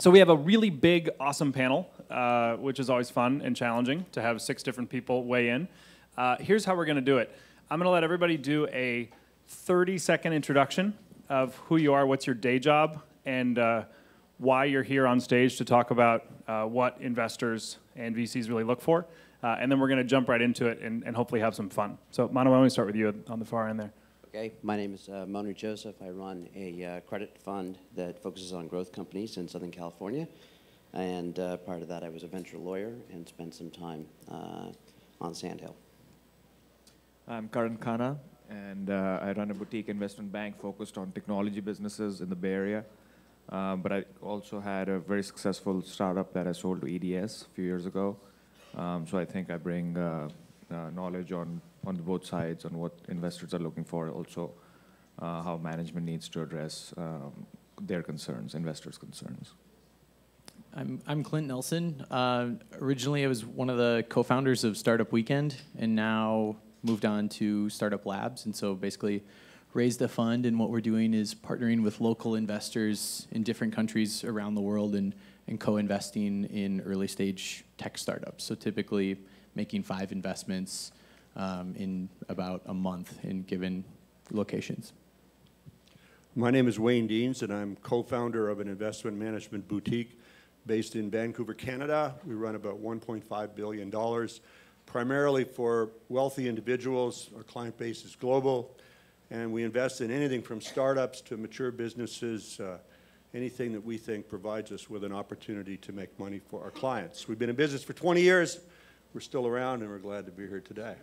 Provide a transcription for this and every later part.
So we have a really big, awesome panel, which is always fun and challenging to have 6 different people weigh in. Here's how we're going to do it. I'm going to let everybody do a 30-second introduction of who you are, what's your day job, and why you're here on stage to talk about what investors and VCs really look for. And then we're going to jump right into it and hopefully have some fun. So, Manu, why don't we start with you on the far end there? Okay, my name is Monu Joseph. I run a credit fund that focuses on growth companies in Southern California. And prior to that, I was a venture lawyer and spent some time on Sand Hill. I'm Karan Khana, and I run a boutique investment bank focused on technology businesses in the Bay Area. But I also had a very successful startup that I sold to EDS a few years ago. So I think I bring knowledge on both sides on what investors are looking for, also how management needs to address their concerns, investors' concerns. I'm Clint Nielsen. Originally, I was one of the co-founders of Startup Weekend, and now moved on to Startup Labs. And so basically raised a fund, and what we're doing is partnering with local investors in different countries around the world and co-investing in early-stage tech startups. So typically making 5 investments in about a month in given locations. My name is Wayne Deans, and I'm co-founder of an investment management boutique based in Vancouver, Canada. We run about $1.5 billion, primarily for wealthy individuals. Our client base is global, and we invest in anything from startups to mature businesses, anything that we think provides us with an opportunity to make money for our clients. We've been in business for 20 years. We're still around, and we're glad to be here today.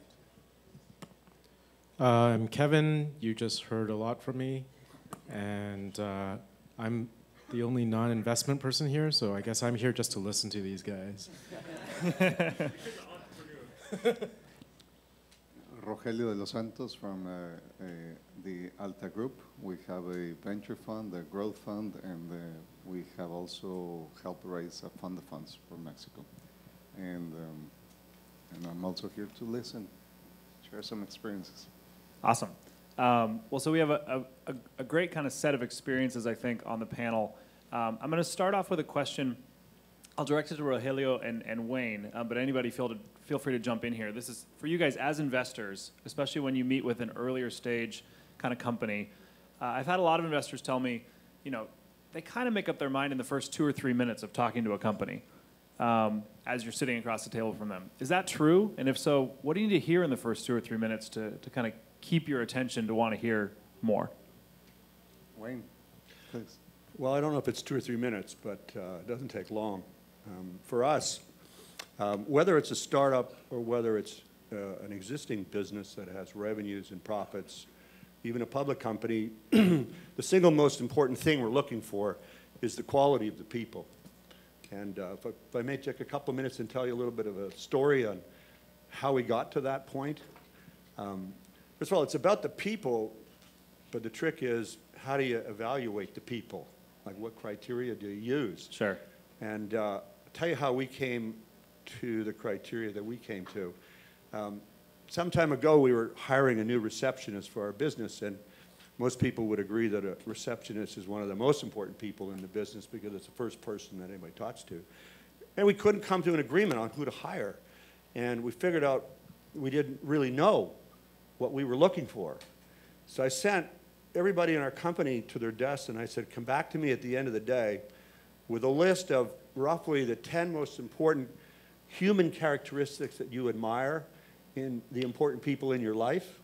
I'm Kevin. You just heard a lot from me, and I'm the only non-investment person here, so I guess I'm here just to listen to these guys. Rogelio de Los Santos from the Alta Group. We have a venture fund, a growth fund, and we have also helped raise a fund of funds for Mexico. And I'm also here to listen, share some experiences. Awesome. Well, so we have a great kind of set of experiences, I think, on the panel. I'm going to start off with a question. I'll direct it to Rogelio and Wayne, but anybody feel free to jump in here. This is for you guys as investors, especially when you meet with an earlier stage kind of company. I've had a lot of investors tell me, you know, they kind of make up their mind in the first 2 or 3 minutes of talking to a company as you're sitting across the table from them. Is that true? And if so, what do you need to hear in the first 2 or 3 minutes to kind of keep your attention to want to hear more? Wayne, please. Well, I don't know if it's 2 or 3 minutes, but it doesn't take long. For us, whether it's a startup or whether it's an existing business that has revenues and profits, even a public company, the single most important thing we're looking for is the quality of the people. And if I may take a couple of minutes and tell you a little bit of a story on how we got to that point. First of all, it's about the people, but the trick is, how do you evaluate the people? Like, what criteria do you use? Sure. And I'll tell you how we came to the criteria that we came to. Some time ago, we were hiring a new receptionist for our business, and most people would agree that a receptionist is one of the most important people in the business because it's the first person that anybody talks to. And we couldn't come to an agreement on who to hire. And we figured out we didn't really know what we were looking for. So I sent everybody in our company to their desks, and I said, come back to me at the end of the day with a list of roughly the 10 most important human characteristics that you admire in the important people in your life.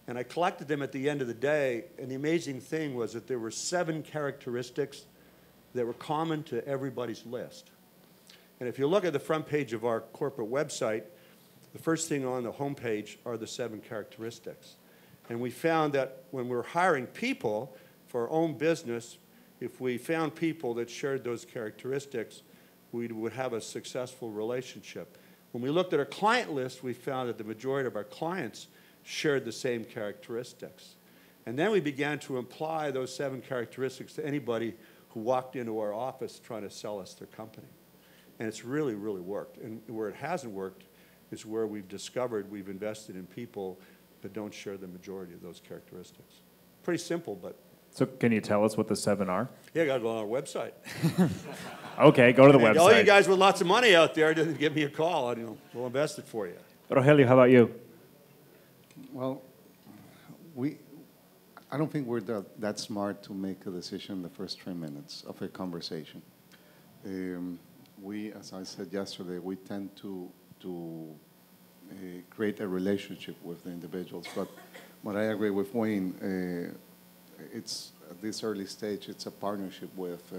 And I collected them at the end of the day, and the amazing thing was that there were 7 characteristics that were common to everybody's list. And if you look at the front page of our corporate website, the first thing on the home page are the 7 characteristics. And we found that when we're hiring people for our own business, if we found people that shared those characteristics, we would have a successful relationship. When we looked at our client list, we found that the majority of our clients shared the same characteristics. And then we began to apply those 7 characteristics to anybody who walked into our office trying to sell us their company. And it's really, really worked. And where it hasn't worked is where we've discovered we've invested in people that don't share the majority of those characteristics. Pretty simple, but So can you tell us what the 7 are? Yeah, got to go on our website. Okay, go to the And website. all you guys with lots of money out there, just give me a call. We'll invest it for you. Rogelio, how about you? Well, I don't think we're that smart to make a decision the first 3 minutes of a conversation. As I said yesterday, we tend to create a relationship with the individuals. But I agree with Wayne. It's at this early stage, it's a partnership with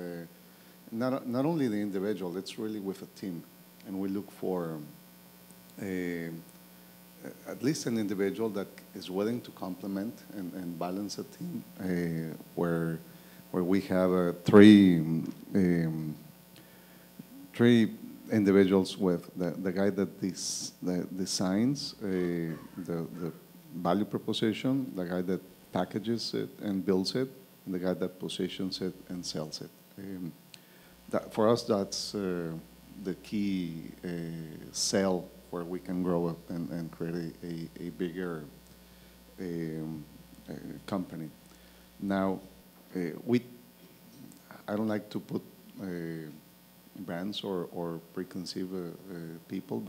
not only the individual, it's really with a team. And we look for at least an individual that is willing to complement and balance a team where we have three individuals with the guy that designs the value proposition, the guy that packages it and builds it, and the guy that positions it and sells it. For us, that's the key sell where we can grow up and create a bigger company. Now, I don't like to put brands or preconceive people,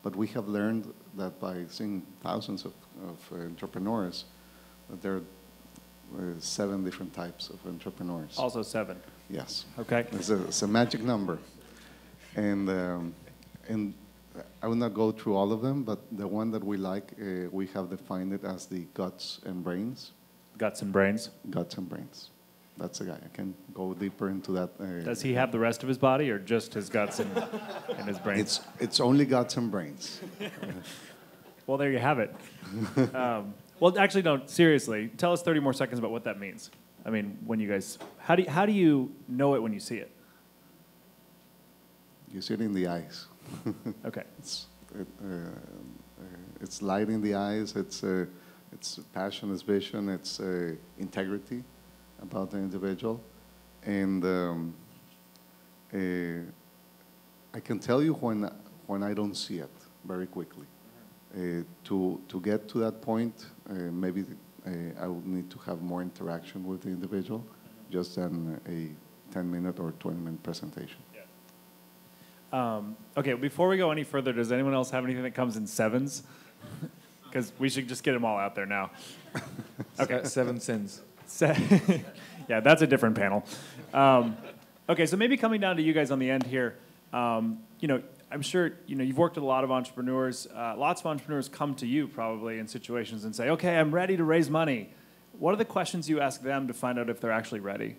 but we have learned that by seeing thousands of entrepreneurs, that there are 7 different types of entrepreneurs. Also 7. Yes. Okay. It's a magic number. And I will not go through all of them, but the one that we like, we have defined it as the guts and brains. Guts and brains. Guts and brains. That's the guy. I can go deeper into that. Does he have the rest of his body or just his guts and his brains? It's only guts and brains. Well, there you have it. Well, actually, no, seriously. Tell us 30 more seconds about what that means. I mean, when you guys, how do you know it when you see it? You see it in the eyes. Okay. It's light in the eyes. It's passion, it's vision, it's integrity about the individual, and I can tell you when I don't see it very quickly. To get to that point, maybe I would need to have more interaction with the individual, just than a 10-minute or 20-minute presentation. Okay, before we go any further, does anyone else have anything that comes in 7s? Because we should just get them all out there now. Okay. 7 sins. Yeah, that's a different panel. Okay, so maybe coming down to you guys on the end here, I'm sure you've worked with a lot of entrepreneurs. Lots of entrepreneurs come to you probably in situations and say, okay, I'm ready to raise money. What are the questions you ask them to find out if they're actually ready?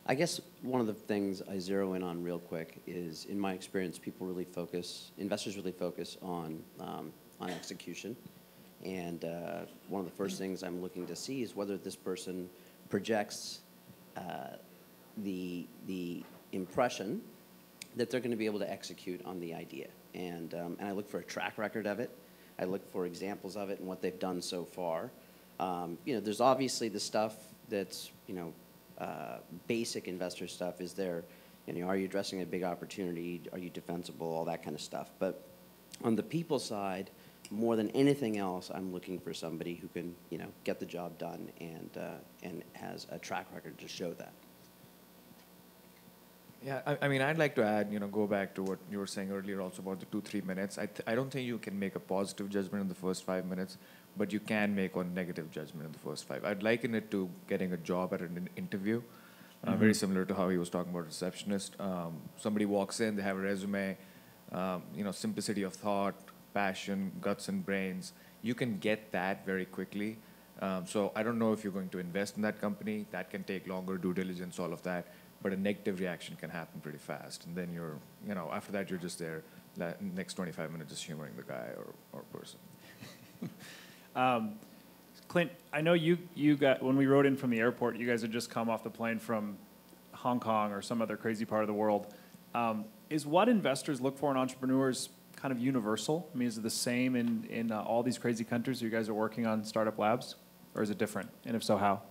I guess one of the things I zero in on real quick is, in my experience, investors really focus on execution. And one of the first things I'm looking to see is whether this person projects the impression that they're going to be able to execute on the idea. And I look for a track record of it. I look for examples of it and what they've done so far. There's obviously the stuff that's, basic investor stuff. Is there, are you addressing a big opportunity? Are you defensible? All that kind of stuff. But on the people side, more than anything else, I'm looking for somebody who can, get the job done and has a track record to show that. Yeah, I mean, I'd like to add, go back to what you were saying earlier also about the 2-3 minutes. I don't think you can make a positive judgment in the first 5 minutes, but you can make a negative judgment in the first 5. I'd liken it to getting a job at an interview, very similar to how he was talking about receptionist. Somebody walks in, they have a resume, simplicity of thought, passion, guts and brains. You can get that very quickly. So I don't know if you're going to invest in that company. That can take longer, due diligence, all of that. But a negative reaction can happen pretty fast. And then you're, after that, you're just there, next 25 minutes just humoring the guy or person. Clint, I know you got, when we rode in from the airport, you guys had just come off the plane from Hong Kong or some other crazy part of the world. Is what investors look for in entrepreneurs kind of universal? I mean, is it the same in all these crazy countries you guys are working on startup labs? Or is it different? And if so, how?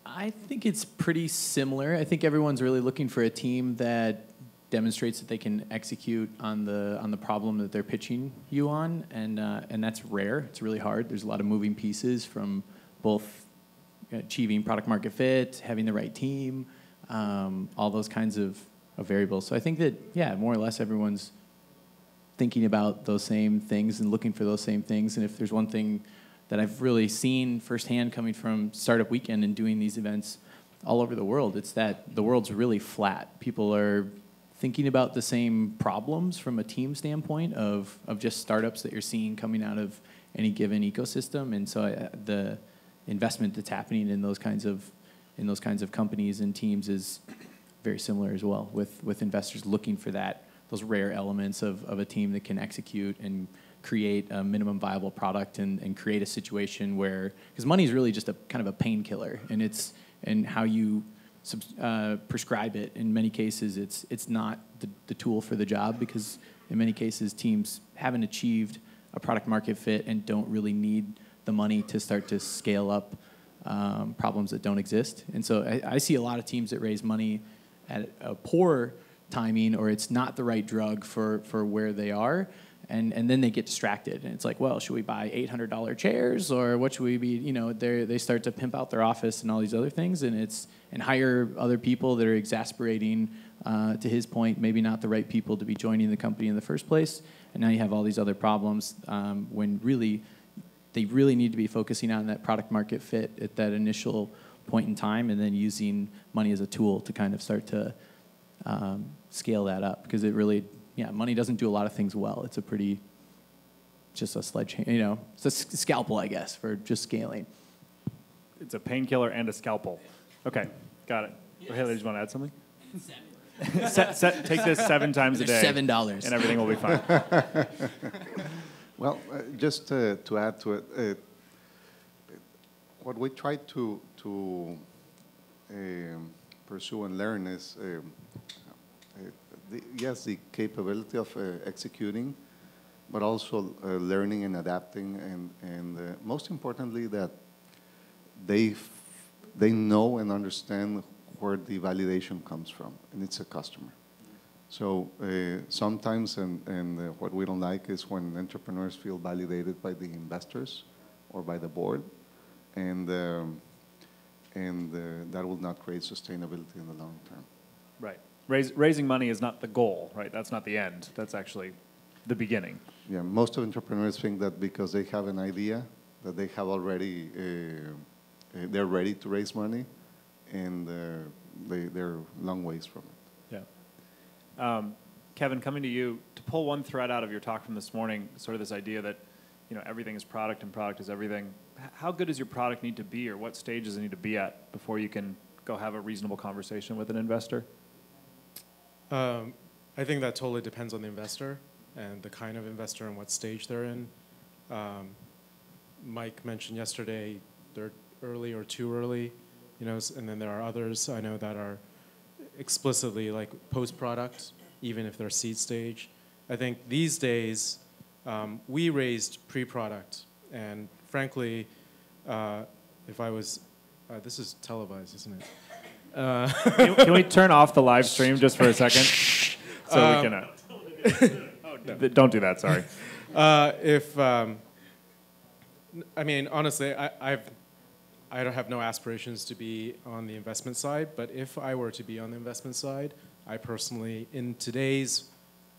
I think it's pretty similar. I think everyone's really looking for a team that demonstrates that they can execute on the problem that they're pitching you on, and that's rare. It's really hard. There's a lot of moving pieces from both achieving product market fit, having the right team, all those kinds of variables. So I think that, yeah, more or less everyone's thinking about those same things and looking for those same things. And if there's one thing that I've really seen firsthand coming from Startup Weekend and doing these events all over the world, it's that the world's really flat. People are thinking about the same problems from a team standpoint of just startups that you're seeing coming out of any given ecosystem. And so the investment that's happening in those kinds of companies and teams is very similar as well, with investors looking for those rare elements of a team that can execute and create a minimum viable product and create a situation where, because money is really just a kind of a painkiller, and how you prescribe it. In many cases, it's not the tool for the job, because in many cases teams haven't achieved a product market fit and don't really need the money to start to scale up problems that don't exist. And so I see a lot of teams that raise money at a poor timing, or it's not the right drug for where they are, and then they get distracted, and it's like, well, should we buy $800 chairs, or what should we be, they start to pimp out their office and all these other things, and hire other people that are exasperating, to his point, maybe not the right people to be joining the company in the first place, and now you have all these other problems, when really they really need to be focusing on that product market fit at that initial point in time, and then using money as a tool to kind of start to scale that up, because it really, money doesn't do a lot of things well. It's just a sledgehammer, it's a scalpel, I guess, for just scaling. It's a painkiller and a scalpel. Okay, got it. Yes. Rogelio, do you want to add something? Take this 7 times a day. $7. And everything will be fine. Well, just to add to it, what we try to pursue and learn is, the capability of executing, but also learning and adapting, and most importantly, that they know and understand where the validation comes from, and it's a customer. So sometimes, and what we don't like is when entrepreneurs feel validated by the investors or by the board, and that will not create sustainability in the long term. Right. Raising money is not the goal, right? That's not the end. That's actually the beginning. Yeah, most of entrepreneurs think that because they have an idea, that they have already, they're ready to raise money, and they're long ways from it. Yeah. Kevin, coming to you, to pull one thread out of your talk from this morning, sort of this idea that everything is product and product is everything. How good does your product need to be, or what stage does it need to be at before you can go have a reasonable conversation with an investor? I think that totally depends on the investor and the kind of investor and what stage they're in. Mike mentioned yesterday they're early or too early, and then there are others I know that are explicitly like post-product, even if they're seed stage. I think these days we raised pre-product, and frankly, if I was, this is televised, isn't it? Can we turn off the live stream just for a second? So we can. No. Don't do that. Sorry. I mean, honestly, I don't have no aspirations to be on the investment side. But if I were to be on the investment side, I personally, in today's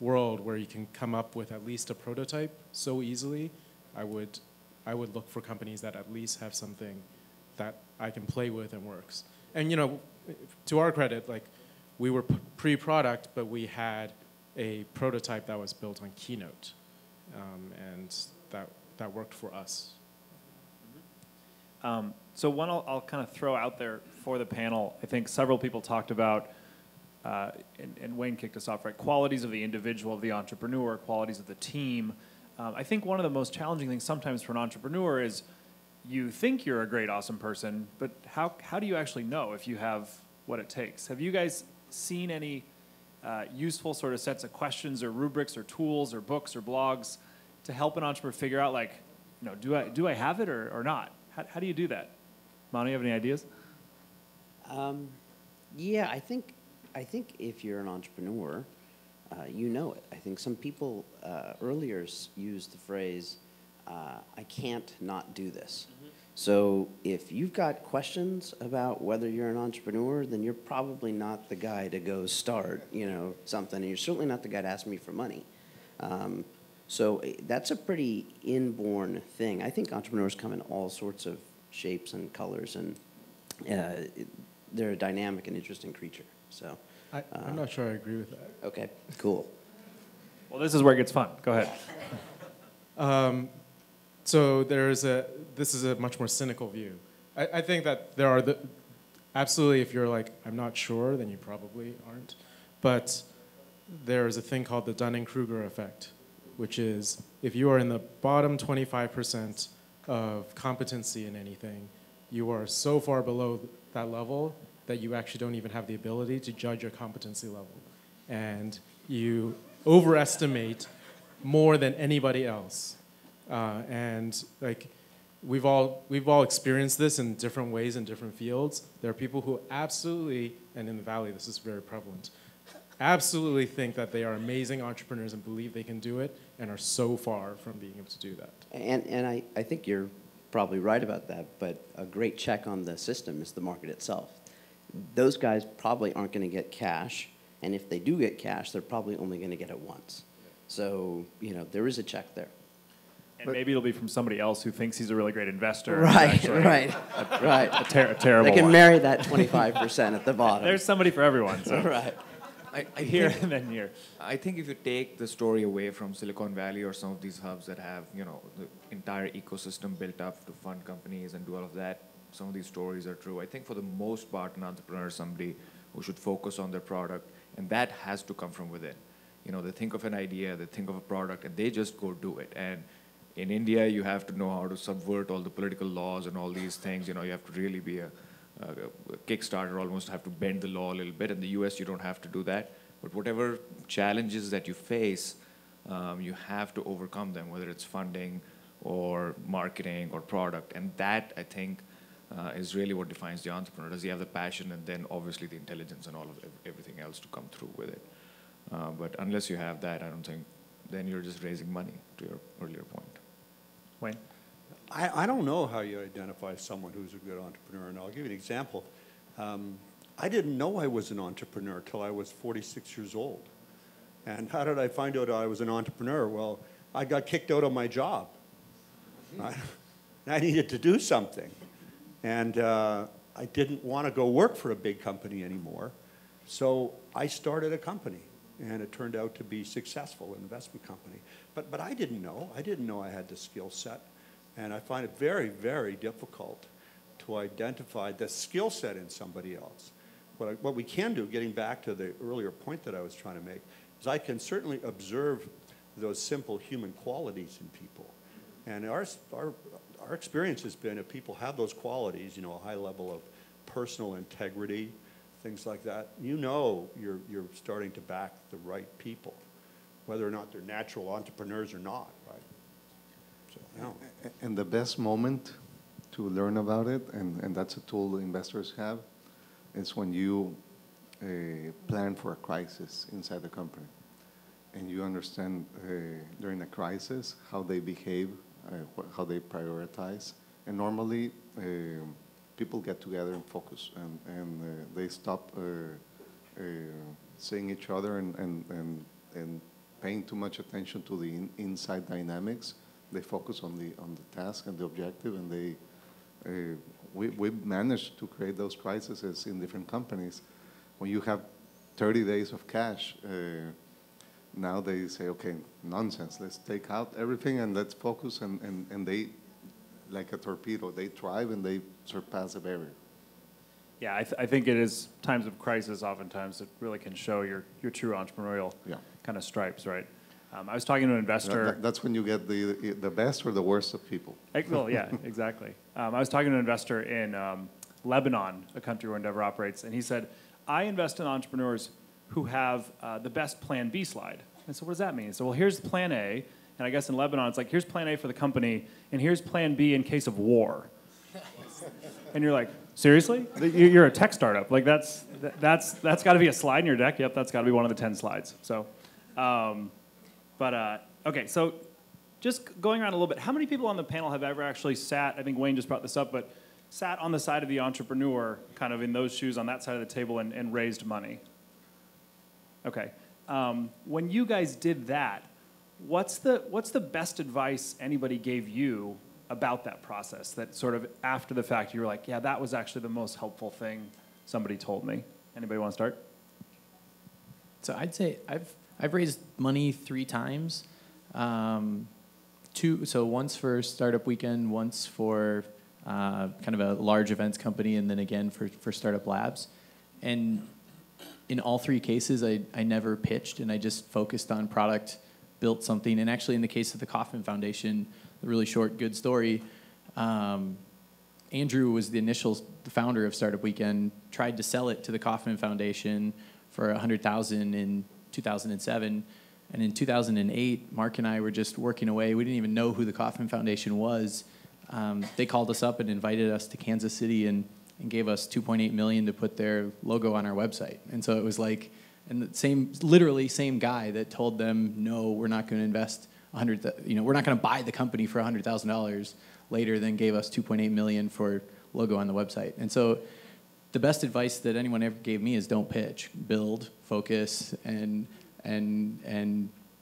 world where you can come up with at least a prototype so easily, I would look for companies that at least have something that I can play with and works. And to our credit, like, we were pre-product, but we had a prototype that was built on Keynote, and that worked for us. So one I'll kind of throw out there for the panel. I think several people talked about, and Wayne kicked us off, right? Qualities of the individual, of the entrepreneur, qualities of the team. I think one of the most challenging things sometimes for an entrepreneur is you think you're a great, awesome person, but how do you actually know if you have what it takes? Have you guys seen any useful sort of sets of questions or rubrics or tools or books or blogs to help an entrepreneur figure out, like, do I have it or not? How do you do that? Manu, you have any ideas? Yeah, I think if you're an entrepreneur, you know it. I think some people earlier used the phrase, I can't not do this. So if you've got questions about whether you're an entrepreneur, then you're probably not the guy to go start, something. And you're certainly not the guy to ask me for money. So that's a pretty inborn thing. I think entrepreneurs come in all sorts of shapes and colors, and they're a dynamic and interesting creature. So I'm not sure I agree with that. okay, cool. Well, this is where it gets fun. Go ahead. So this is a much more cynical view. I think that there are absolutely, if you're like, I'm not sure, then you probably aren't. But there's a thing called the Dunning-Kruger effect, which is if you are in the bottom 25% of competency in anything, you are so far below that level that you actually don't even have the ability to judge your competency level. And you overestimate more than anybody else. And like we've all experienced this in different ways in different fields. There are people who absolutely, and in the Valley this is very prevalent, absolutely think that they are amazing entrepreneurs and believe they can do it and are so far from being able to do that. And I think you're probably right about that, but a great check on the system is the market itself. Those guys probably aren't going to get cash, and if they do get cash, they're probably only going to get it once. So, there is a check there. And maybe it'll be from somebody else who thinks he's a really great investor. Right. A terrible They can one. marry that 25% at the bottom. There's somebody for everyone. So. Right. I Here think, and then here. I think if you take the story away from Silicon Valley or some of these hubs that have, the entire ecosystem built up to fund companies and do all of that, some of these stories are true. I think for the most part, an entrepreneur is somebody who should focus on their product, and that has to come from within. They think of an idea, they think of a product, and they just go do it. And in India, you have to know how to subvert all the political laws and all these things. You have to really be a Kickstarter, almost have to bend the law a little bit. In the US, you don't have to do that. But whatever challenges that you face, you have to overcome them, whether it's funding or marketing or product. And that, I think, is really what defines the entrepreneur. Does he have the passion and then obviously the intelligence and all of everything else to come through with it? But unless you have that, I don't think, then you're just raising money, to your earlier point. Wayne? I don't know how you identify someone who's a good entrepreneur, and I'll give you an example. I didn't know I was an entrepreneur till I was 46 years old. And how did I find out I was an entrepreneur? Well, I got kicked out of my job. I needed to do something. And I didn't want to go work for a big company anymore. So I started a company, and it turned out to be successful, an investment company. But I didn't know. I didn't know I had the skill set. And I find it very, very difficult to identify the skill set in somebody else. What we can do, getting back to the earlier point that I was trying to make, is I can certainly observe those simple human qualities in people. And our experience has been if people have those qualities, a high level of personal integrity, things like that, you're starting to back the right people, whether or not they're natural entrepreneurs or not, right? So, yeah. And the best moment to learn about it, and that's a tool the investors have, is when you plan for a crisis inside the company. And you understand during a crisis how they behave, how they prioritize. And normally, people get together and focus, and they stop seeing each other and paying too much attention to the inside dynamics. They focus on the task and the objective, and we've managed to create those crises in different companies. When you have 30 days of cash, now they say, okay, nonsense, let's take out everything and let's focus, and they, like a torpedo, they thrive and they surpass the barrier. Yeah, I think it is times of crisis oftentimes that really can show your true entrepreneurial kind of stripes, right? I was talking to an investor. That's when you get the best or the worst of people. Well, yeah, exactly. I was talking to an investor in Lebanon, a country where Endeavor operates, and he said, I invest in entrepreneurs who have the best plan B slide. And so what does that mean? So, well, here's plan A, and I guess in Lebanon it's like, here's plan A for the company, and here's plan B in case of war. And you're like, seriously? You're a tech startup. Like that's got to be a slide in your deck. Yep, that's got to be one of the 10 slides. So, okay, so just going around a little bit, how many people on the panel have ever actually sat, I think Wayne just brought this up, but sat on the side of the entrepreneur, kind of in those shoes on that side of the table and raised money? Okay. When you guys did that, what's the best advice anybody gave you about that process, that sort of after the fact you were like, yeah, that was actually the most helpful thing somebody told me? Anybody want to start? So I'd say I've raised money 3 times. So once for Startup Weekend, once for kind of a large events company, and then again for Startup Labs. And in all 3 cases, I never pitched, and I just focused on product, built something. And actually, in the case of the Kauffman Foundation, a really short, good story, Andrew was the founder of Startup Weekend, tried to sell it to the Kauffman Foundation for $100,000 in 2007. And in 2008, Mark and I were just working away. We didn't even know who the Kauffman Foundation was. They called us up and invited us to Kansas City and gave us $2.8 million to put their logo on our website. And so it was like, and the literally same guy that told them, no, we're not going to invest we're not going to buy the company for $100,000, later then gave us $2.8 million for logo on the website. And so the best advice that anyone ever gave me is don't pitch, build, focus, and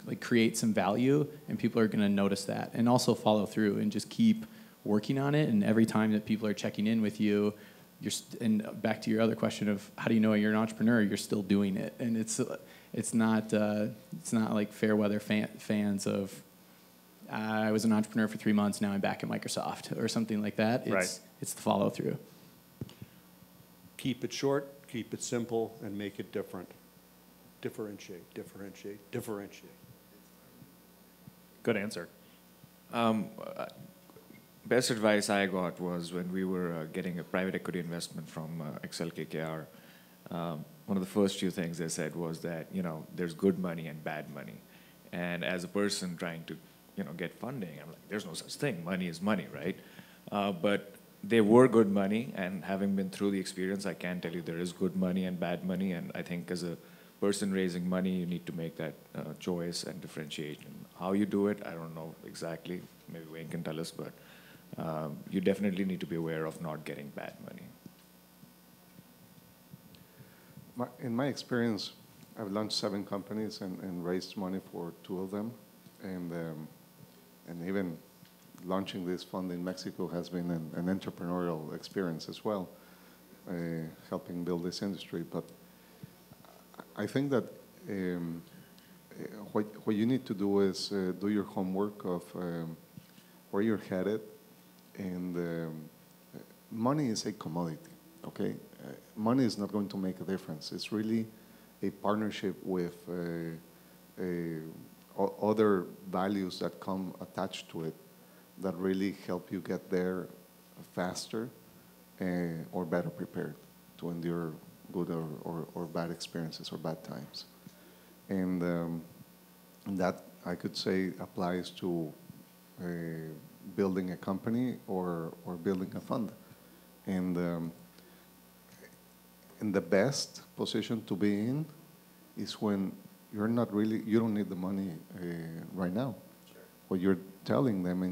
like create some value, and people are going to notice that. And also follow through and just keep working on it. And every time that people are checking in with you, and back to your other question of how do you know you're an entrepreneur, you're still doing it. And it's not like fair weather fans of I was an entrepreneur for 3 months, now I'm back at Microsoft or something like that. It's the follow through. Keep it short, keep it simple, and make it different. Differentiate, differentiate, differentiate. Good answer. Best advice I got was when we were getting a private equity investment from Excel KKR. One of the first few things they said was that, there's good money and bad money. And as a person trying to, get funding, I'm like, there's no such thing. Money is money, right? But there were good money, and having been through the experience, I can tell you there is good money and bad money. And I think as a person raising money, you need to make that choice and differentiation. How you do it, I don't know exactly. Maybe Wayne can tell us, but you definitely need to be aware of not getting bad money. In my experience, I've launched 7 companies and raised money for 2 of them. And even launching this fund in Mexico has been an entrepreneurial experience as well, helping build this industry. But I think that what you need to do is do your homework of where you're headed. And money is a commodity, okay? Money is not going to make a difference. It's really a partnership with other values that come attached to it that really help you get there faster or better prepared to endure good or bad experiences or bad times. And that, I could say, applies to building a company or building a fund. And the best position to be in is when you don't need the money right now. Sure. What you're telling them,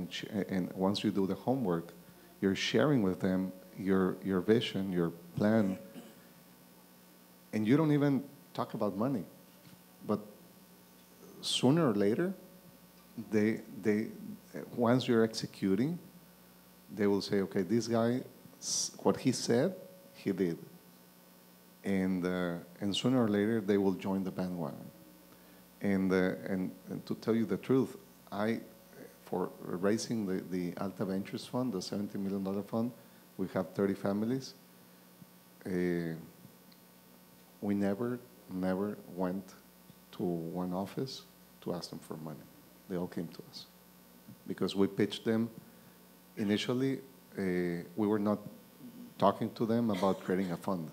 and once you do the homework, you're sharing with them your vision, your plan, and you don't even talk about money. But sooner or later, once you're executing, they will say, okay, this guy, what he said, he did. And sooner or later, they will join the bandwagon. And to tell you the truth, for raising the Alta Ventures fund, the $70 million fund, we have 30 families. We never went to one office to ask them for money. They all came to us. Because we pitched them initially, we were not talking to them about creating a fund.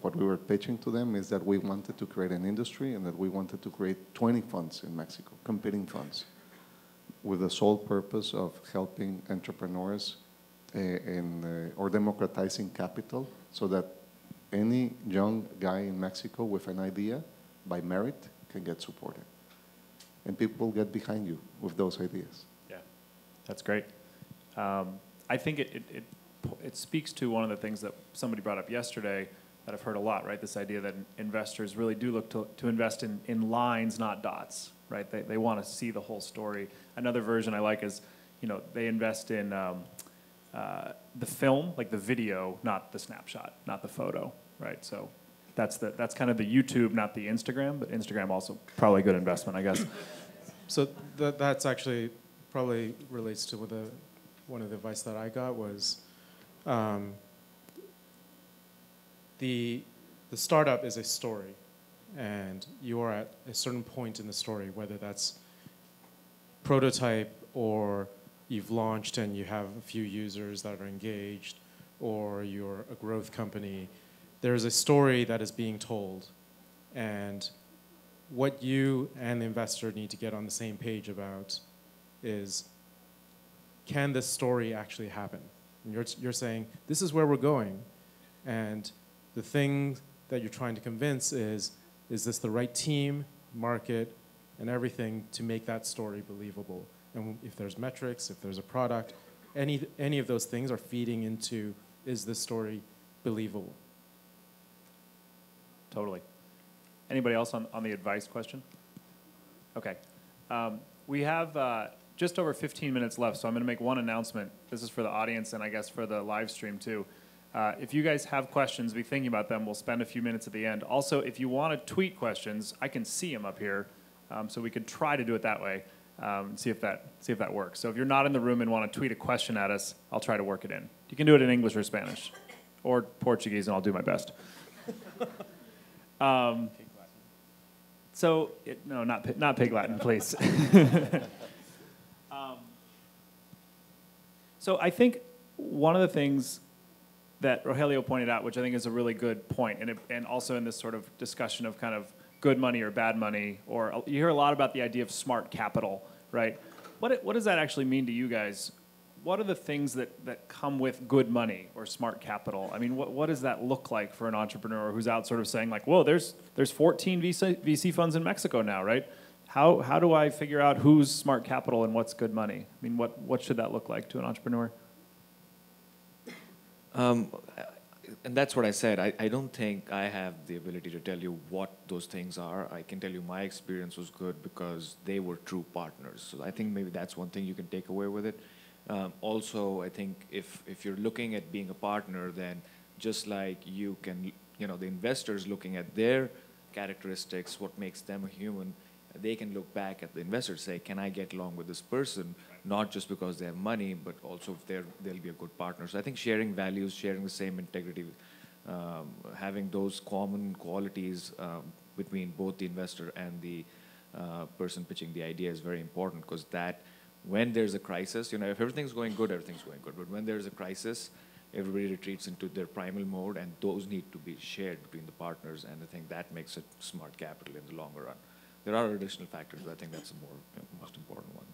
What we were pitching to them is that we wanted to create an industry and that we wanted to create 20 funds in Mexico, competing funds, with the sole purpose of helping entrepreneurs or democratizing capital so that any young guy in Mexico with an idea, by merit, can get supported. And people get behind you with those ideas. That's great. I think it speaks to one of the things that somebody brought up yesterday that I've heard a lot, right? This idea that investors really do look to invest in lines, not dots, right? They want to see the whole story. Another version I like is, they invest in the film, like the video, not the snapshot, not the photo, right? So that's kind of the YouTube, not the Instagram, but Instagram also probably a good investment, I guess. So that's actually probably relates to one of the advice that I got was the startup is a story, and you are at a certain point in the story, whether that's prototype or you've launched and you have a few users that are engaged, or you're a growth company. There's a story that is being told, and what you and the investor need to get on the same page about is, can this story actually happen? And you're saying, this is where we're going, and the thing that you're trying to convince is this the right team, market, and everything to make that story believable? And if there's metrics, if there's a product, any of those things are feeding into, is this story believable? Totally. Anybody else on the advice question? Okay. We have just over 15 minutes left, so I'm going to make one announcement. This is for the audience and I guess for the live stream too. If you guys have questions, be thinking about them. We'll spend a few minutes at the end. Also, if you want to tweet questions, I can see them up here, so we could try to do it that way. See if that works. So if you're not in the room and want to tweet a question at us, I'll try to work it in. You can do it in English or Spanish, or Portuguese, and I'll do my best. No, not Pig Latin, please. So I think one of the things that Rogelio pointed out, which I think is a really good point, and also in this sort of discussion of kind of good money or bad money, or you hear a lot about the idea of smart capital, right? What does that actually mean to you guys? What are the things that come with good money or smart capital? I mean, what does that look like for an entrepreneur who's out sort of saying like, whoa, there's 14 VC funds in Mexico now, right? How do I figure out who's smart capital and what's good money? I mean, what should that look like to an entrepreneur? And that's what I said. I don't think I have the ability to tell you what those things are. I can tell you my experience was good because they were true partners. So I think maybe that's one thing you can take away with it. Also, I think if you're looking at being a partner, then just like you can, the investors looking at their characteristics, what makes them a human, they can look back at the investors and say, can I get along with this person? Not just because they have money, but also if they'll be a good partner. So I think sharing values, sharing the same integrity, having those common qualities between both the investor and the person pitching the idea is very important, because that when there's a crisis, if everything's going good, everything's going good. But when there's a crisis, everybody retreats into their primal mode, and those need to be shared between the partners, and I think that makes it smart capital in the longer run. There are additional factors, but I think that's the most important one.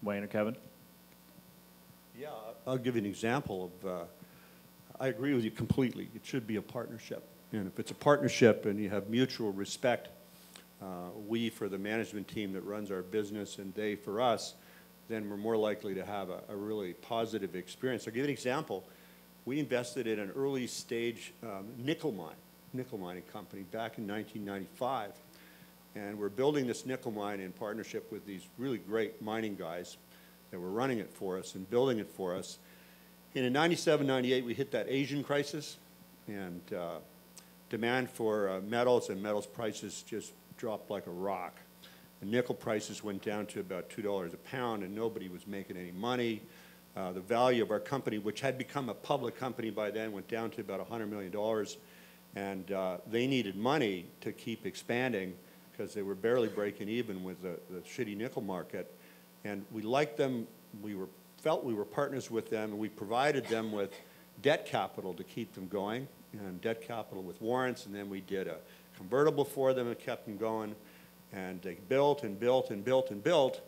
Wayne or Kevin? Yeah, I'll give you an example of, I agree with you completely. It should be a partnership. And if it's a partnership and you have mutual respect, we for the management team that runs our business and they for us, then we're more likely to have a really positive experience. I'll give you an example. We invested in an early stage nickel mining company back in 1995. And we're building this nickel mine in partnership with these really great mining guys that were running it for us and building it for us. And in 97, 98, we hit that Asian crisis, and demand for metals and metals prices just dropped like a rock. The nickel prices went down to about $2 a pound, and nobody was making any money. The value of our company, which had become a public company by then, went down to about $100 million. And they needed money to keep expanding because they were barely breaking even with the shitty nickel market. And we liked them. We felt we were partners with them, and we provided them with debt capital to keep them going, and debt capital with warrants. And then we did a convertible for them and kept them going. And they built and built and built and built.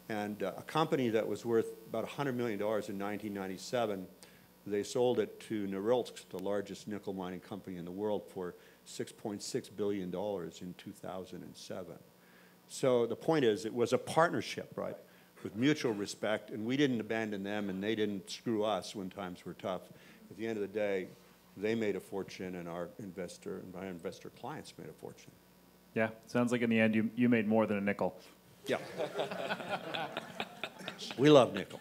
And a company that was worth about $100 million in 1997, they sold it to Norilsk, the largest nickel mining company in the world, for $6.6 billion in 2007. So the point is, it was a partnership, right? with mutual respect, and we didn't abandon them, and they didn't screw us when times were tough. At the end of the day, they made a fortune, and our investor and my investor clients made a fortune. Yeah, sounds like in the end you made more than a nickel. Yeah. We love nickel.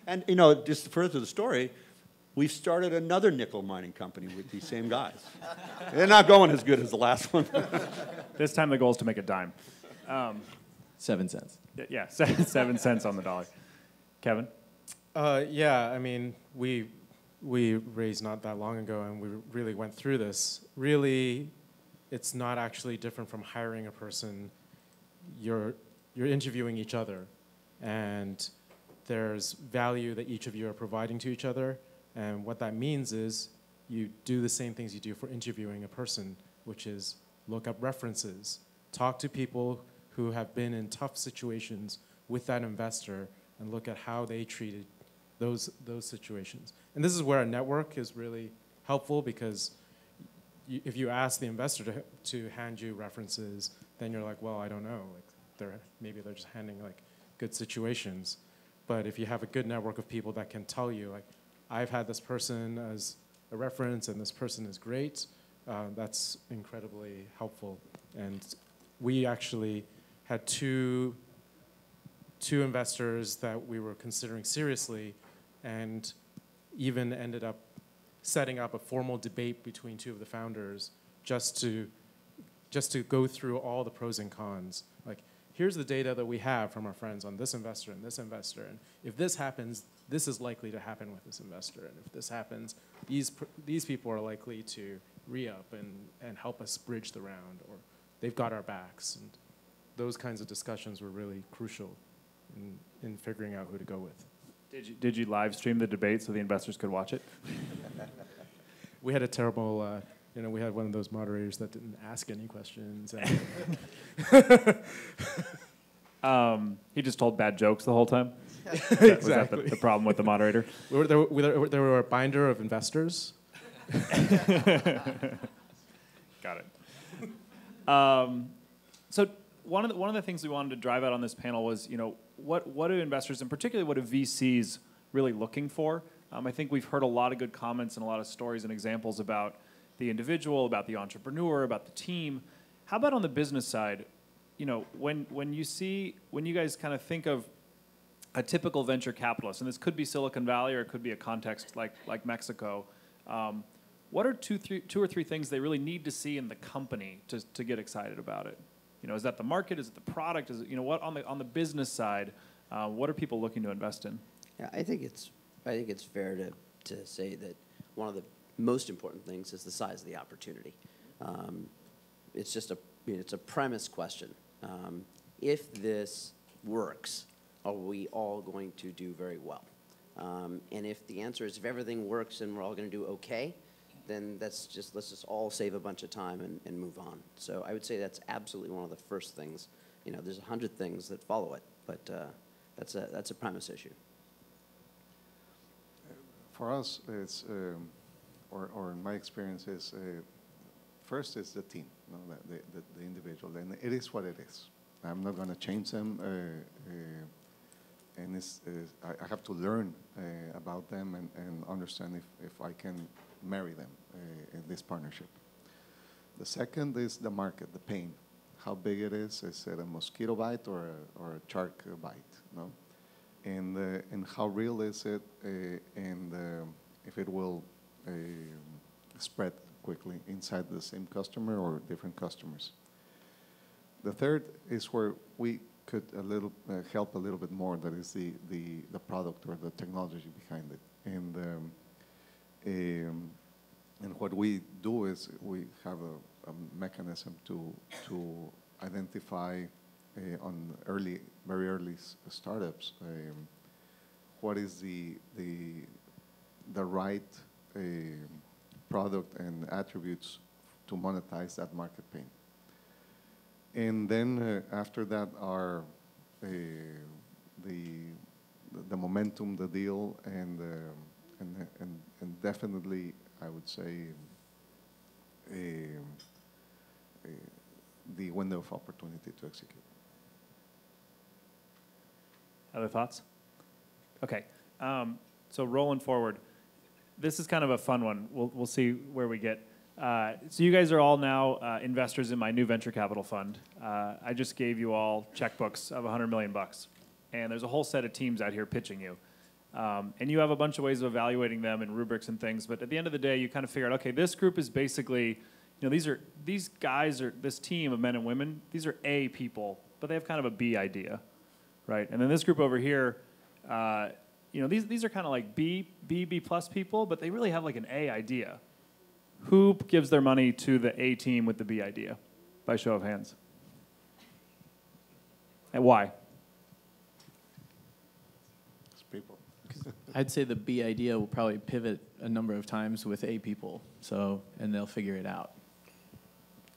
And, you know, just further to the story, we've started another nickel mining company with these same guys. They're not going as good as the last one. This time the goal is to make a dime. 7 cents. Yeah, 7 cents on the dollar. Kevin? Yeah, I mean, we raised not that long ago, and we really went through this. Really, it's not actually different from hiring a person. You're interviewing each other, and there's value that each of you are providing to each other. And what that means is you do the same things you do for interviewing a person, which is look up references, talk to people who have been in tough situations with that investor, and look at how they treated those situations. And this is where a network is really helpful, because if you ask the investor to hand you references, then you're like, well, I don't know. Like maybe they're just handing like good situations. But if you have a good network of people that can tell you, like, I've had this person as a reference and this person is great, that's incredibly helpful. And we actually had two investors that we were considering seriously, and even ended up setting up a formal debate between two of the founders just to go through all the pros and cons. Like, here's the data that we have from our friends on this investor and this investor, and if this happens, this is likely to happen with this investor, and if this happens, these people are likely to re-up and help us bridge the round, or they've got our backs. And those kinds of discussions were really crucial in figuring out who to go with. Did you live stream the debate so the investors could watch it? We had a terrible, we had one of those moderators that didn't ask any questions. He just told bad jokes the whole time? Exactly. Was that the problem with the moderator? There were a binder of investors. Got it. So one of the things we wanted to drive out on this panel was, what do investors, and particularly what are VCs really looking for? I think we've heard a lot of good comments and a lot of stories and examples about the individual, about the entrepreneur, about the team. How about on the business side? When you guys kind of think of a typical venture capitalist, and this could be Silicon Valley or it could be a context like Mexico, what are two or three things they really need to see in the company to get excited about it? Is that the market? Is it the product? Is it, what on the business side? What are people looking to invest in? Yeah, I think it's fair to say that one of the most important things is the size of the opportunity. It's just it's a premise question. If this works, are we all going to do very well? And if the answer is if everything works and we're all going to do okay, then let's just all save a bunch of time and move on. So I would say that's absolutely one of the first things. There's 100 things that follow it, but that's a premise issue. For us, it's or in my experience is first is the team, the individual, and it is what it is. I'm not going to change them, and I have to learn about them and understand if I can marry them in this partnership. The second is the market, the pain. How big it is it a mosquito bite or a shark bite? No? And how real is it, and if it will spread quickly inside the same customer or different customers. The third is where we could help a little bit more. That is the product or the technology behind it. And what we do is we have a mechanism to identify on very early startups what is the right product and attributes to monetize that market pain. And then after that are the momentum, the deal, and definitely I would say the window of opportunity to execute. Other thoughts? Okay. So rolling forward, this is kind of a fun one. We'll see where we get. So you guys are all now investors in my new venture capital fund. I just gave you all checkbooks of $100 million, and there's a whole set of teams out here pitching you. And you have a bunch of ways of evaluating them and rubrics and things, but at the end of the day, you kind of figure out, okay, this group is basically, these guys are this team of men and women. These are A people, but they have kind of a B idea, right? And then this group over here, these are kind of like B plus people, but they really have like an A idea. Who gives their money to the A team with the B idea? By show of hands. And why? It's people. I'd say the B idea will probably pivot a number of times with A people, and they'll figure it out.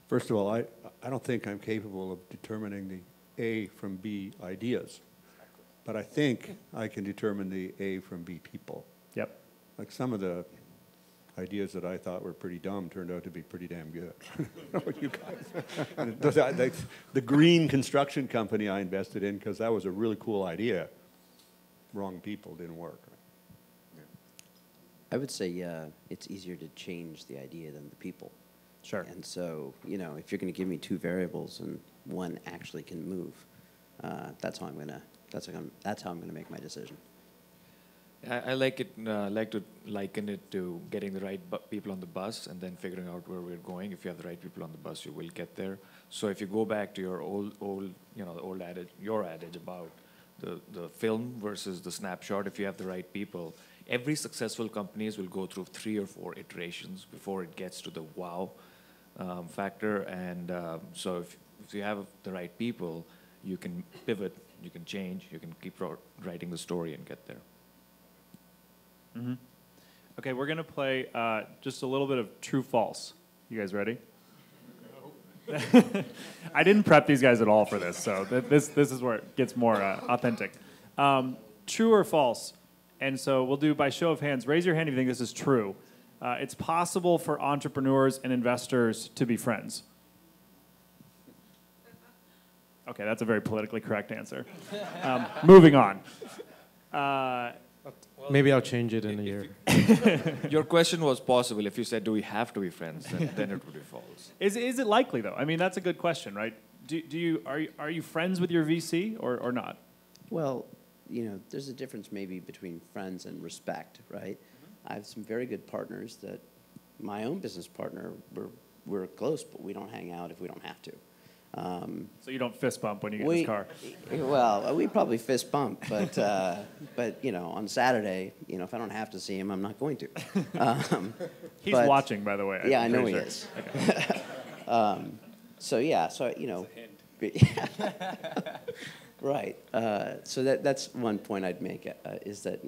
First of all, I don't think I'm capable of determining the A from B ideas, but I think I can determine the A from B people. Yep. Like some of the ideas that I thought were pretty dumb turned out to be pretty damn good. You guys, the green construction company I invested in, because that was a really cool idea. Wrong people, didn't work. I would say it's easier to change the idea than the people. Sure. And so, if you're going to give me two variables and one actually can move, that's how I'm going to make my decision. I like to liken it to getting the right people on the bus and then figuring out where we're going. If you have the right people on the bus, you will get there. So if you go back to your old adage, your adage about the film versus the snapshot, if you have the right people, every successful companies will go through 3 or 4 iterations before it gets to the wow factor. And so if you have the right people, you can pivot, you can change, you can keep writing the story and get there. Mm-hmm. Okay, we're going to play just a little bit of true-false. You guys ready? I didn't prep these guys at all for this, so this is where it gets more authentic. True or false? And so we'll do by show of hands. Raise your hand if you think this is true. It's possible for entrepreneurs and investors to be friends. Okay, that's a very politically correct answer. Moving on. Maybe I'll change it in a year. Your question was possible. If you said, do we have to be friends, then it would be false. Is it likely, though? I mean, that's a good question, right? Are you friends with your VC or not? Well, there's a difference maybe between friends and respect, right? Mm-hmm. I have some very good partners that my own business partner, we're close, but we don't hang out if we don't have to. So you don't fist bump when you get in his car? Well, we probably fist bump, but on Saturday, if I don't have to see him, I'm not going to. He's watching, by the way. Yeah, I know he sure. is. Okay. Right. So that's one point I'd make is that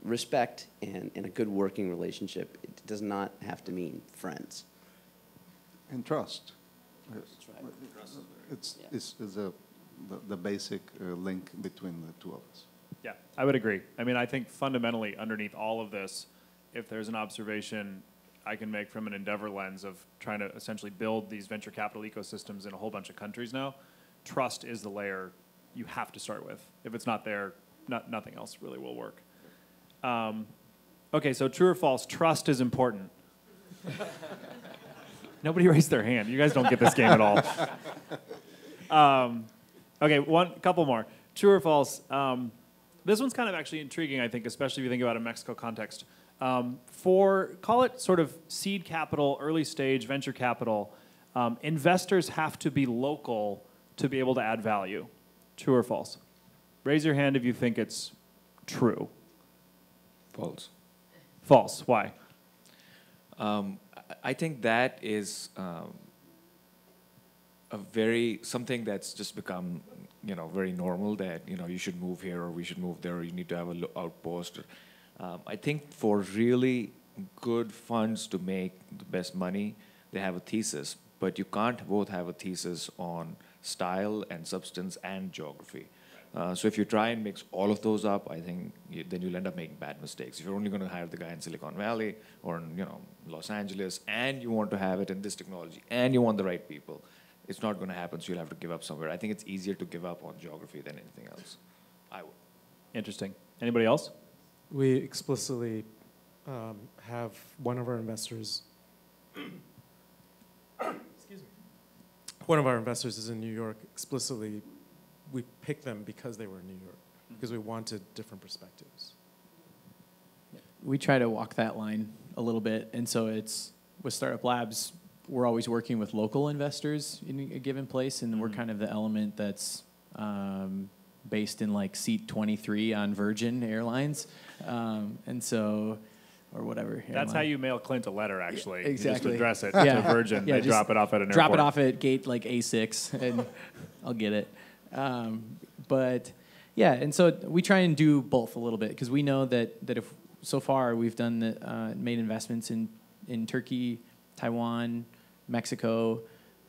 respect and a good working relationship, it does not have to mean friends. And trust. That's right. It's the basic link between the two of us. Yeah, I would agree. I mean, I think fundamentally underneath all of this, if there's an observation I can make from an Endeavor lens of trying to essentially build these venture capital ecosystems in a whole bunch of countries now, trust is the layer you have to start with. If it's not there, nothing else really will work. Okay, so true or false, trust is important. Nobody raised their hand. You guys don't get this game at all. Okay, couple more. True or false? This one's kind of actually intriguing, I think, especially if you think about a Mexico context. Call it sort of seed capital, early stage venture capital, investors have to be local to be able to add value. True or false? Raise your hand if you think it's true. False. False. Why? I think that is something that's just become very normal, that you should move here or we should move there or you need to have an outpost. I think for really good funds to make the best money, they have a thesis, but you can't both have a thesis on style and substance and geography. So if you try and mix all of those up, I think then you'll end up making bad mistakes. If you're only going to hire the guy in Silicon Valley or in Los Angeles, and you want to have it in this technology, and you want the right people, it's not going to happen. So you'll have to give up somewhere. I think it's easier to give up on geography than anything else. I would. Interesting. Anybody else? We explicitly have one of our investors. Excuse me. One of our investors is in New York. Explicitly, we picked them because they were in New York, because we wanted different perspectives. We try to walk that line a little bit, and so it's with Startup Labs, we're always working with local investors in a given place, and we're kind of the element that's based in like seat 23 on Virgin Airlines, and so, or whatever. That's how you mail Clint a letter, actually. Exactly. You just address it Yeah. to Virgin. Yeah, They just drop it off at an drop airport. it off at gate like A6, and I'll get it. But yeah, and so we try and do both a little bit, because we know that if so far we've done made investments in Turkey, Taiwan, Mexico,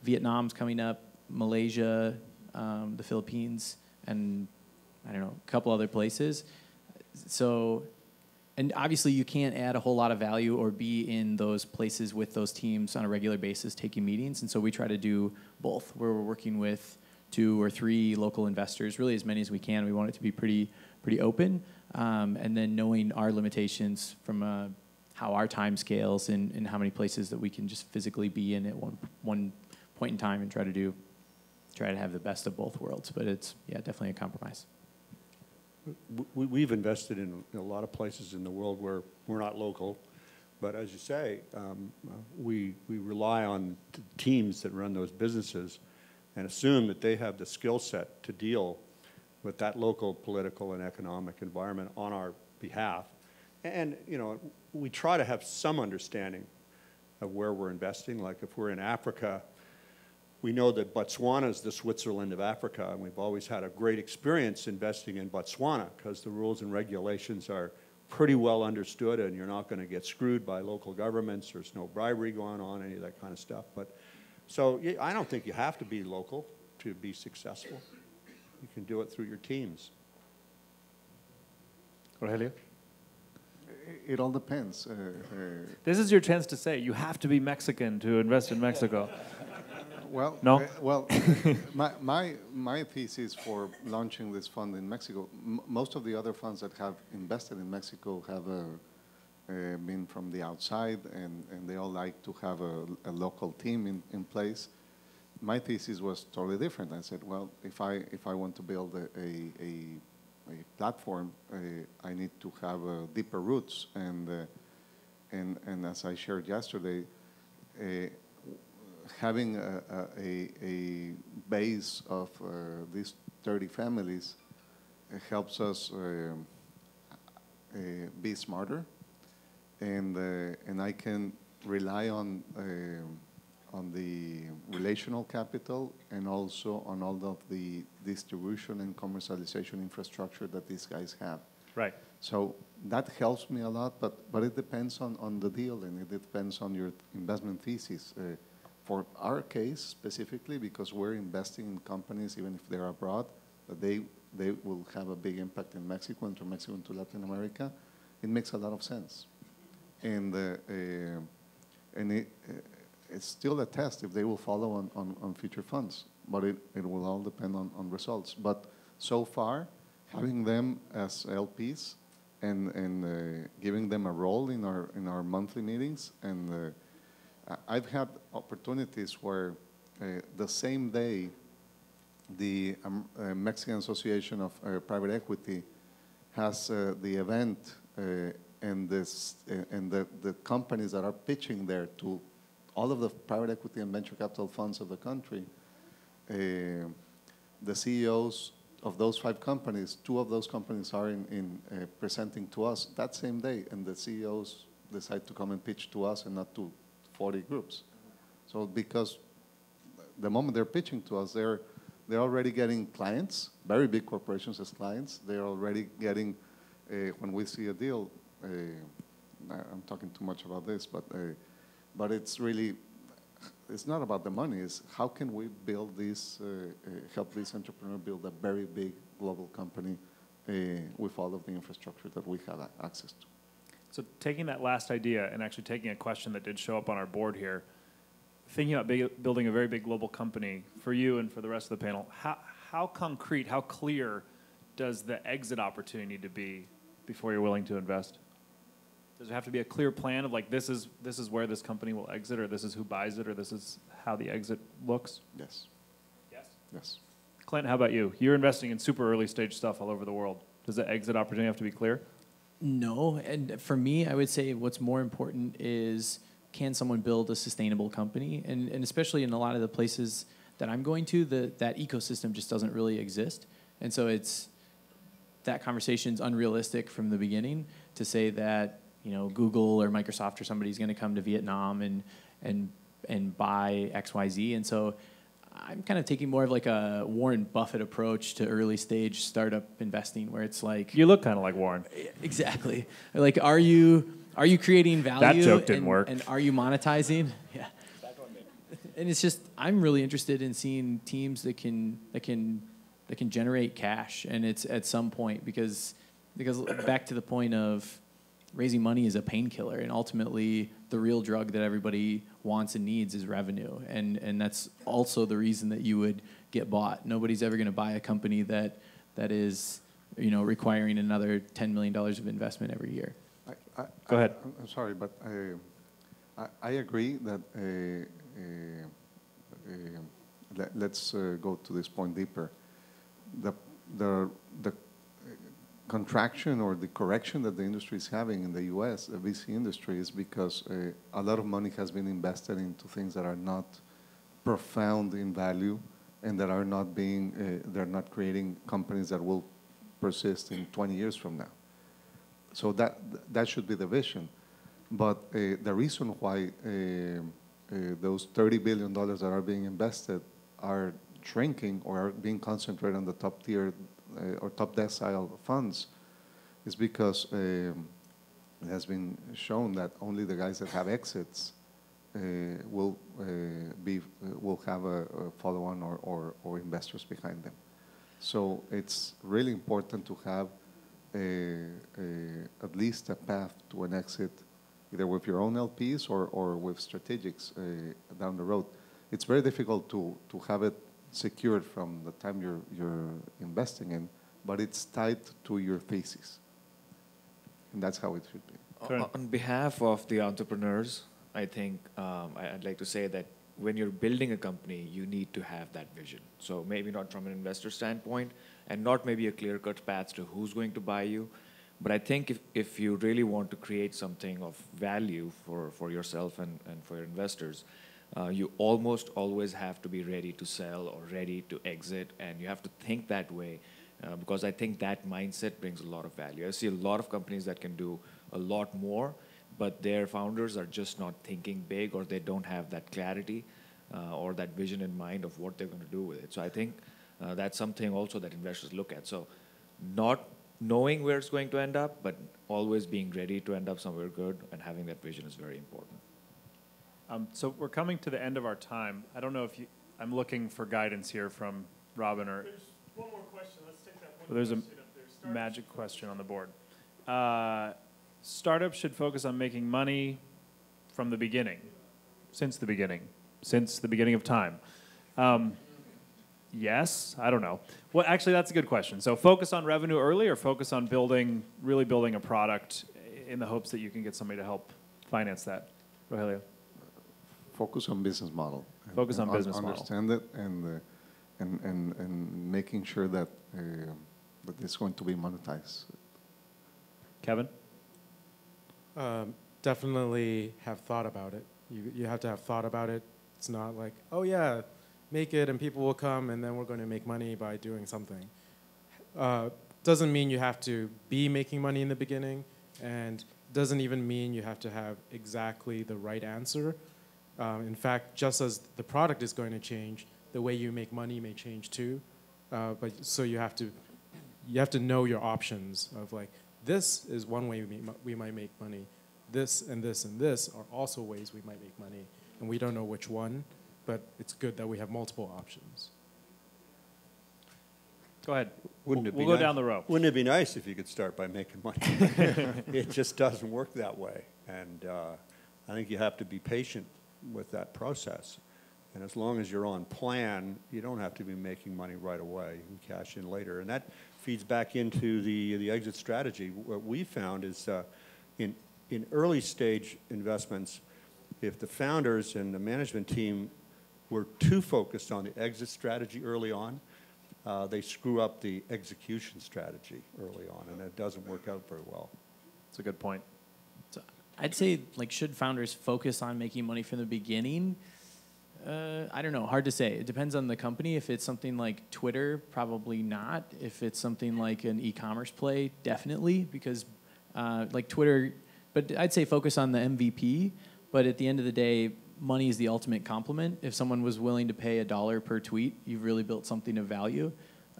Vietnam's coming up, Malaysia, the Philippines, and I don't know, a couple other places. So, and obviously you can't add a whole lot of value or be in those places with those teams on a regular basis taking meetings, and so we try to do both, where we're working with 2 or 3 local investors, really as many as we can. We want it to be pretty open, and then knowing our limitations from how our time scales and how many places that we can just physically be in at one point in time, and try to have the best of both worlds. But it's, yeah, definitely a compromise. We've invested in a lot of places in the world where we're not local, but as you say, we rely on teams that run those businesses and assume that they have the skill set to deal with that local political and economic environment on our behalf. And, you know, we try to have some understanding of where we're investing. Like if we're in Africa, we know that Botswana is the Switzerland of Africa, and we've always had a great experience investing in Botswana because the rules and regulations are pretty well understood, and you're not going to get screwed by local governments. There's no bribery going on, any of that kind of stuff. But so I don't think you have to be local to be successful. You can do it through your teams. Rogelio? It all depends. This is your chance to say you have to be Mexican to invest in Mexico. Well, No? my thesis for launching this fund in Mexico, most of the other funds that have invested in Mexico have been from the outside, and they all like to have a local team in place. My thesis was totally different. I said, well, if I want to build a platform, I need to have deeper roots, and as I shared yesterday, having a base of these 30 families helps us be smarter, and I can rely on the relational capital and also on all of the distribution and commercialization infrastructure that these guys have. Right. So that helps me a lot, but it depends on the deal, and it depends on your investment thesis. For our case specifically, because we're investing in companies, even if they're abroad, that they will have a big impact in Mexico and to Mexico and to Latin America, it makes a lot of sense. And it's still a test if they will follow on future funds, but it will all depend on results. But so far, having them as LPs and giving them a role in our monthly meetings, and I've had opportunities where the same day the Mexican Association of Private Equity has the event and the companies that are pitching there to all of the private equity and venture capital funds of the country, the CEOs of those 5 companies, 2 of those companies are in presenting to us that same day, and the CEOs decide to come and pitch to us and not to 40 groups. So because the moment they're pitching to us, they're already getting clients, very big corporations as clients. They're already getting, when we see a deal, I'm talking too much about this, but it's really, it's not about the money. It's how can we build this, help this entrepreneur build a very big global company with all of the infrastructure that we have access to. So taking that last idea and actually taking a question that did show up on our board here, thinking about building a very big global company for you and for the rest of the panel, how concrete, how clear does the exit opportunity need to be before you're willing to invest? Does there have to be a clear plan of like, this is where this company will exit, or this is who buys it, or this is how the exit looks? Yes. Yes. Yes. Clint, how about you? You're investing in super early stage stuff all over the world. Does the exit opportunity have to be clear? No, and for me, I would say what's more important is, can someone build a sustainable company? And especially in a lot of the places that I'm going to, that ecosystem just doesn't really exist. And so that conversation's unrealistic from the beginning to say that, Google or Microsoft or somebody's going to come to Vietnam and buy XYZ. And so I'm kind of taking more of like a Warren Buffett approach to early stage startup investing, where it's like, You look kind of like Warren. exactly. Like, are you creating value? That joke didn't work. And are you monetizing? Yeah. And it's just, I'm really interested in seeing teams that can generate cash, and it's at some point, because back to the point of raising money is a painkiller, and ultimately the real drug that everybody wants and needs is revenue, and that's also the reason that you would get bought. Nobody's ever going to buy a company that is requiring another $10 million of investment every year. Go ahead. I'm sorry, but I agree that let's go to this point deeper. The contraction or the correction that the industry is having in the U.S., the VC industry, is because a lot of money has been invested into things that are not profound in value, and that are not they're not creating companies that will persist in 20 years from now. So that should be the vision. But the reason why those $30 billion that are being invested are shrinking or are being concentrated on the top tier or top decile funds is because it has been shown that only the guys that have exits will have a follow-on or investors behind them. So it's really important to have at least a path to an exit, either with your own LPs or with strategics down the road. It's very difficult to have it secured from the time you're investing in, but it's tied to your thesis. And that's how it should be. On behalf of the entrepreneurs, I think I'd like to say that when you're building a company, you need to have that vision. So maybe not from an investor standpoint, and not maybe a clear-cut path to who's going to buy you. But I think if you really want to create something of value for yourself and for your investors, you almost always have to be ready to sell or ready to exit, and you have to think that way, because I think that mindset brings a lot of value. I see a lot of companies that can do a lot more, but their founders are just not thinking big, or they don't have that clarity or that vision in mind of what they're going to do with it. So I think that's something also that investors look at. So not knowing where it's going to end up, but always being ready to end up somewhere good, and having that vision is very important. So we're coming to the end of our time. I don't know if I'm looking for guidance here from Robin or... There's one more question. Let's take that one There's a question up there. magic question on the board. Startups should focus on making money from the beginning, since the beginning of time. Yes, I don't know. Well, actually, that's a good question. So focus on revenue early, or focus on really building a product in the hopes that you can get somebody to help finance that? Rogelio? Focus on business model. Focus on business model. Understand it and making sure that that it's going to be monetized. Kevin? Definitely have thought about it. You have to have thought about it. It's not like, oh yeah, make it and people will come and then we're going to make money by doing something. Doesn't mean you have to be making money in the beginning, and doesn't even mean you have to have exactly the right answer. In fact, just as the product is going to change, the way you make money may change too. But so you have to know your options of like, this is one way we might make money. This and this and this are also ways we might make money, and we don't know which one, but it's good that we have multiple options. Go ahead. We'll go down the row. Wouldn't it be nice if you could start by making money? It just doesn't work that way. And I think you have to be patient with that process. And as long as you're on plan, you don't have to be making money right away. You can cash in later. And that feeds back into the exit strategy. What we found is in early stage investments, if the founders and the management team were too focused on the exit strategy early on, they screw up the execution strategy early on, and it doesn't work out very well. That's a good point. So I'd say, like, should founders focus on making money from the beginning? I don't know, hard to say. It depends on the company. If it's something like Twitter, probably not. If it's something like an e-commerce play, definitely, because like Twitter, but I'd say focus on the MVP, but at the end of the day, money is the ultimate complement. If someone was willing to pay $1 per tweet, you've really built something of value.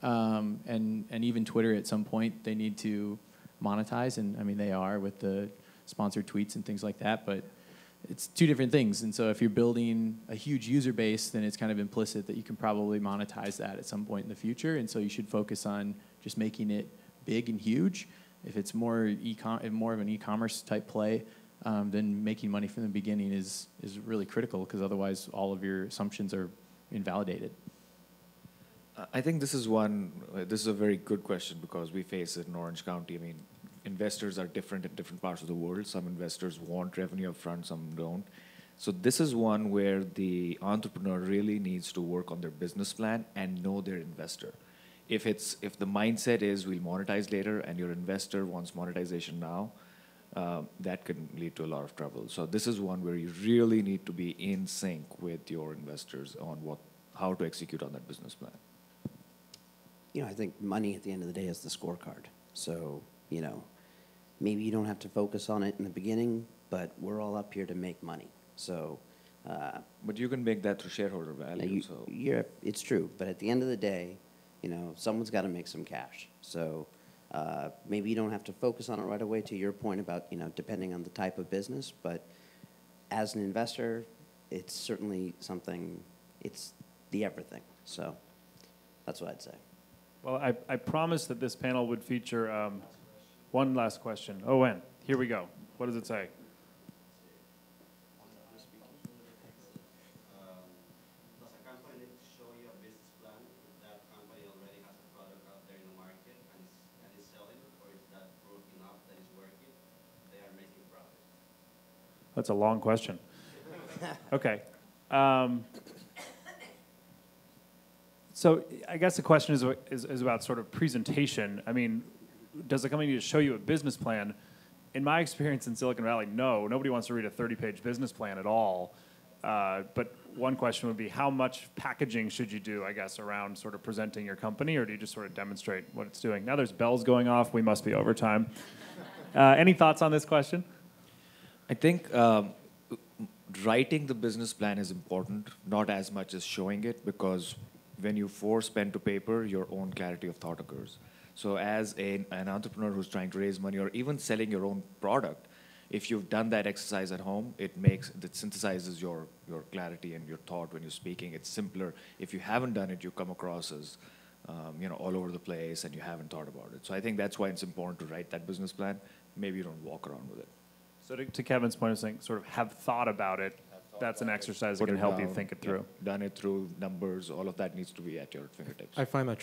And even Twitter, at some point, they need to monetize, and I mean, they are with the sponsored tweets and things like that, but it's two different things. And so if you're building a huge user base, then it's kind of implicit that you can probably monetize that at some point in the future. And so you should focus on just making it big and huge. If it's more of an e-commerce type play, then making money from the beginning is really critical, because otherwise all of your assumptions are invalidated. I think this is a very good question, because we face it in Orange County. I mean, investors are different in different parts of the world. Some investors want revenue up front, some don't. So this is one where the entrepreneur really needs to work on their business plan and know their investor. If the mindset is we'll monetize later and your investor wants monetization now, that can lead to a lot of trouble. So this is one where you really need to be in sync with your investors on how to execute on that business plan. You know, I think money at the end of the day is the scorecard. So, you know, maybe you don't have to focus on it in the beginning, but we're all up here to make money. So, but you can make that through shareholder value. It's true. But at the end of the day, you know, someone's got to make some cash. So maybe you don't have to focus on it right away, to your point about, you know, depending on the type of business. But as an investor, it's certainly something, it's the everything. So that's what I'd say. Well, I promised that this panel would feature one last question. Owen, here we go. What does it say? Does a company need to show you a business plan if that company already has a product out there in the market and is selling it, or is that proof enough that it's working, they are making profit? That's a long question. Okay. So I guess the question is about sort of presentation. I mean, does the company need to show you a business plan? In my experience in Silicon Valley, no. Nobody wants to read a 30-page business plan at all. But one question would be, how much packaging should you do, I guess, around sort of presenting your company, or do you just sort of demonstrate what it's doing? Now there's bells going off. We must be over time. Any thoughts on this question? I think writing the business plan is important, not as much as showing it, because when you force pen to paper, your own clarity of thought occurs. So as an entrepreneur who's trying to raise money, or even selling your own product, if you've done that exercise at home, it synthesizes your clarity and your thought when you're speaking. It's simpler. If you haven't done it, you come across as you know, all over the place, and you haven't thought about it. So I think that's why it's important to write that business plan. Maybe you don't walk around with it. So to Kevin's point of saying, sort of have thought about it, that's an exercise that can help you think it through. Yeah, done it through numbers. All of that needs to be at your fingertips. I find that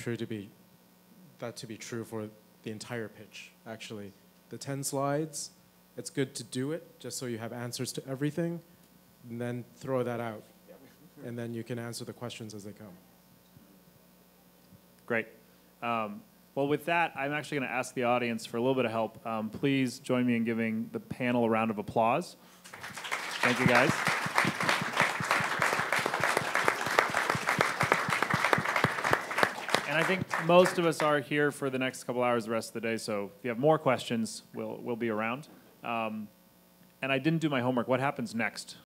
to be true for the entire pitch, actually. The 10 slides, it's good to do it just so you have answers to everything, and then throw that out. And then you can answer the questions as they come. Great. Well, with that, I'm actually going to ask the audience for a little bit of help. Please join me in giving the panel a round of applause. Thank you, guys. And I think most of us are here for the next couple hours, the rest of the day. So if you have more questions, we'll be around. And I didn't do my homework. What happens next?